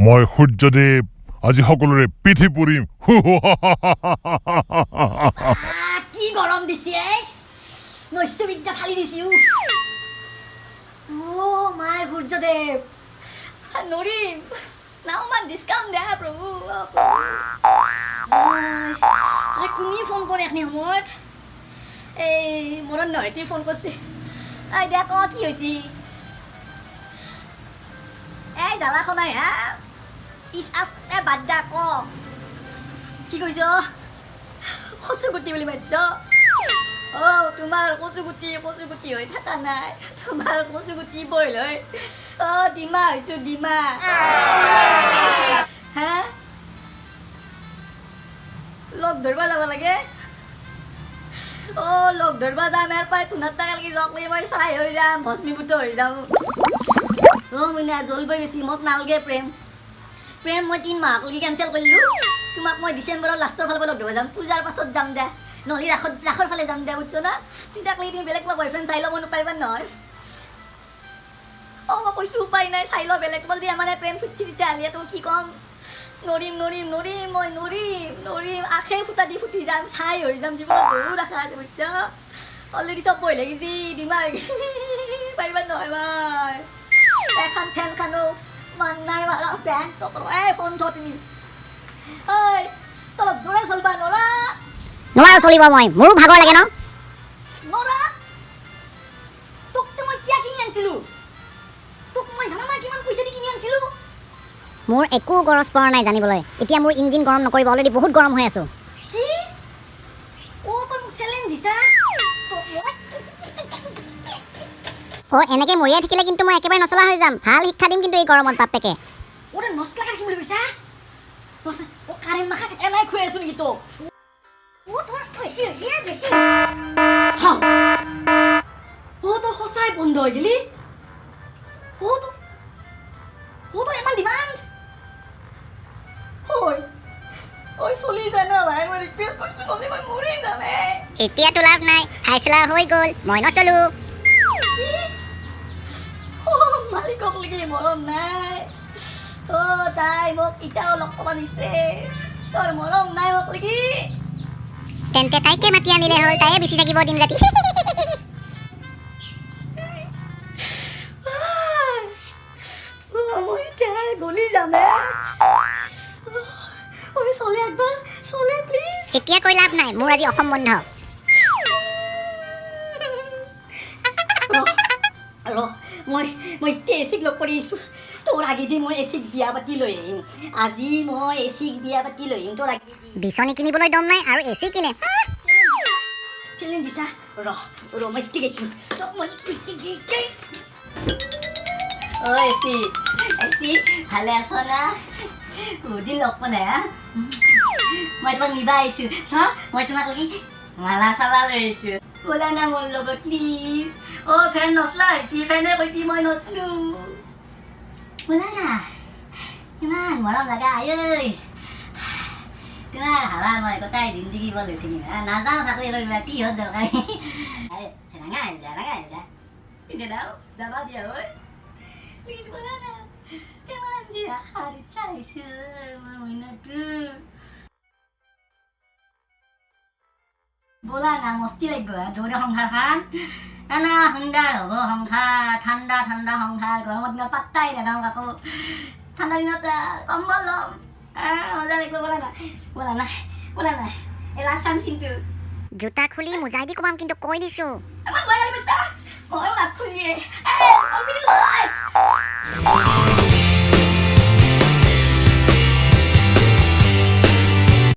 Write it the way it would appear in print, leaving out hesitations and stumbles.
মই সূৰ্যদেৱ আজি সকলোৰে পিঠি পুৰিম কি গৰম দিছে নৈশ্য বিদ্যা ফালি দিছি মাই সূৰ্যদেৱ নৰিম নাওমান ডিছকাউণ্ট দে প্ৰভু কোনে ফোন কৰে এখিনি সময়ত এই মোৰ নহয়তি ফোন কৰিছে এই দে ক কি হৈছে এই জ্বালাখন নাই হা ইচ আছ বাদ দা ক কি কৈছ কচুগুটি বুলি মাতিছ তোমাৰ কচুগুটি হৈ থকা নাই তোমাৰ কচুগুটি বইল হৈ ডিমা হৈছোঁ ডিমা হা লগ ধৰিব যাব লাগে লগ ধৰিব যাম ইয়াৰ পৰাই ৭৫ জক লৈ মই চাই হৈ যাম ভস্মীভূত হৈ যাম মইনা জল বৈ গৈছি মোক নালগে প্ৰেম মই ৩ মাহলৈকে কেঞ্চেল কৰিলোঁ তোমাক মই ডিচেম্বৰৰ লাষ্টৰ ফালৰ পৰা লগ ধৰিব যাম পূজাৰ পাছত যাম দে নহ'লে ৰাসৰ ফালে যাম দে বুজিছ না তেতিয়া তুমি বেলেগ কিবা বয়ফ্ৰেণ্ড চাই ল'ব নোৱাৰিবা নহয় মই কৈছোঁ উপায় নাই চাই ল বেলেগ তোমাৰ যদি আমাৰ প্ৰেম ফুটছি তেতিয়াহ'লে তোক কি ক'ম নৰিম মই নৰিম আশে ফুটা দি ফুটি যাম চাই হৈ যাম জীৱনত বহুত আশা আছে বুজিছ অলৰেডি চব বই লাগিছি ডিমা হৈ গৈছি পাৰিবা নহয় ভাই এখন ফেন খানো মান নাই মাৰা ফেন ফোন থ তুমি তলত জোৰে চলবা নোৱাৰো চলিব মই মোৰো ভাগৰ লাগে ন নৰা তোক মই কিয় কিনি আনিছিলোঁ তোক মই জানা নাই কিমান পইচা দি কিনি আনিছিলোঁ মোৰ একো গৰজ পৰা নাই জানিবলৈ এতিয়া মোৰ ইঞ্জিন গৰম নকৰিব অলৰেডি বহুত গৰম হৈ আছোঁ কি তই মোক চেলেঞ্জ দিছা এনেকৈ মৰিয়াই থাকিলে কিন্তু মই একেবাৰে নচলা হৈ যাম ভাল শিক্ষা দিম কিন্তু এই গৰমত বাপেকে নচলা কি বুলি কৈছা কাৰেণ্ট মাখা এনাই খুৱাই আছোঁ নেকি তোক তই সঁচাই বন্ধ হৈ গেলি তোৰ ইমান ডিমাণ্ড চলি যায় ন ভাই মই ৰিকুৱেষ্ট কৰিছোঁ নহ'লে মই মৰি যাম এতিয়াতো লাভ নাই ফাইচলা হৈ গ'ল মই নচলোঁ মালিকক লাগি মৰম নাই তাই মোক এতিয়াও লগ পাব দিছে তোৰ মৰম নাই মোক লাগি তেন্তে তাইকে মাতি আনিলে হ'ল তাইয়ে বেছি থাকিব দিন ৰাতি মই এতিয়া গলি যাম চলে একবাৰ চলে প্লিজ এতিয়া কৈ লাভ নাই মোৰ আজি অসম বন্ধ মই এতিয়া এচিক লগ কৰি আহিছোঁ তোৰ আগেদি মই এচিক বিয়া পাতি লৈ আহিম আজি মই এচিক বিয়া পাতি লৈ আহিম তোৰ আগেদি বিচনী কিনিবলৈ দম নাই আৰু এচি কিনে চেলেঞ্জ দিছা মই এতিয়া গৈছোঁ তোক মই এচি ভালে আছ না সুধি লগ পোৱা নাই মই তোমাক নিবা আহিছোঁ মই তোমাক লাগি মালা চালা লৈ আহিছোঁ ব'লা না মোৰ লগত প্লিজ ফেন নচলা হৈছি ফেনে কৈছি মই নচলোঁ ব'লা না ইমান মৰম লগা ঐ তোমাৰ হাৱা মই গোটাই জিন্দগী বল হৈ থাকিম নাযাওঁ চাকৰি কৰিবা কিহত দৰকাৰী ৰাঙা আহিলা পিন্ধে দাও যাবা দিয়া ঐ প্লিজ ব'লা না কিমান যে আশাৰ ইচ্ছা আহিছে মোৰ মইনাটো ব'লা না মস্তি লাগিব দৌৰে সংসাৰখন এনা সুন্দৰ হ'ব সংসাৰ ঠাণ্ডা সংসাৰ গৰমৰ দিনত পাত্তাই নেদাওঁ কাকো ঠাণ্ডা দিনত কম্বল ল'ম মজা লাগিব ব'লা নাই এই লাষ্ট চান্স কিন্তু জোতা খুলি মোজাই দি কমাম কিন্তু কৈ দিছোঁ মই মাত খুজিয়ে